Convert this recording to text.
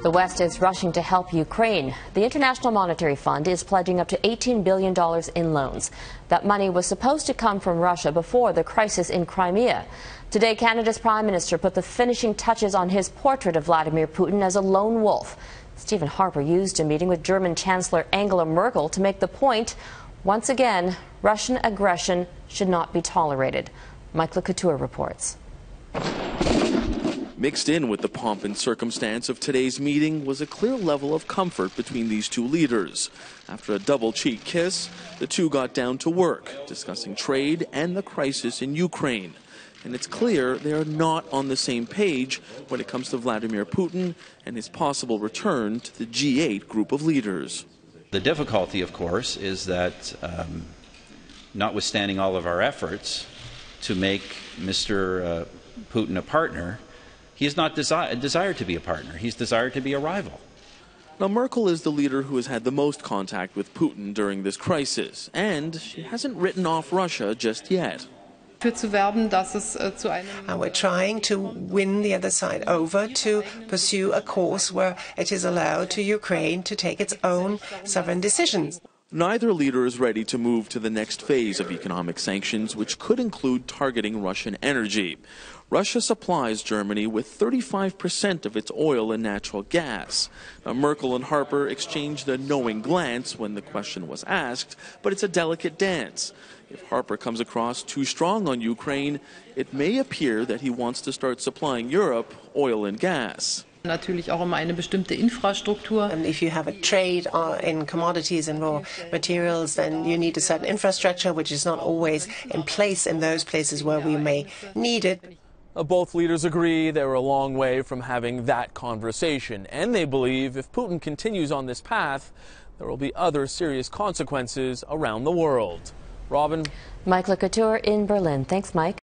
The West is rushing to help Ukraine. The International Monetary Fund is pledging up to $18 billion in loans. That money was supposed to come from Russia before the crisis in Crimea. Today, Canada's Prime Minister put the finishing touches on his portrait of Vladimir Putin as a lone wolf. Stephen Harper used a meeting with German Chancellor Angela Merkel to make the point, once again, Russian aggression should not be tolerated. Couteur reports. Mixed in with the pomp and circumstance of today's meeting was a clear level of comfort between these two leaders. After a double-cheek kiss, the two got down to work, discussing trade and the crisis in Ukraine. And it's clear they are not on the same page when it comes to Vladimir Putin and his possible return to the G8 group of leaders. The difficulty, of course, is that notwithstanding all of our efforts to make Mr. Putin a partner, he has not desired to be a partner. He's desired to be a rival. Now, Merkel is the leader who has had the most contact with Putin during this crisis, and she hasn't written off Russia just yet. And we're trying to win the other side over to pursue a course where it is allowed to Ukraine to take its own sovereign decisions. Neither leader is ready to move to the next phase of economic sanctions, which could include targeting Russian energy. Russia supplies Germany with 35% of its oil and natural gas. Now, Merkel and Harper exchanged a knowing glance when the question was asked, but it's a delicate dance. If Harper comes across too strong on Ukraine, it may appear that he wants to start supplying Europe oil and gas. Natürlich auch eine bestimmte Infrastruktur. And if you have a trade in commodities and raw materials, then you need a certain infrastructure which is not always in place in those places where we may need it. Both leaders agree they were a long way from having that conversation, and they believe if Putin continues on this path, there will be other serious consequences around the world. Robin? Couteur in Berlin. Thanks, Mike.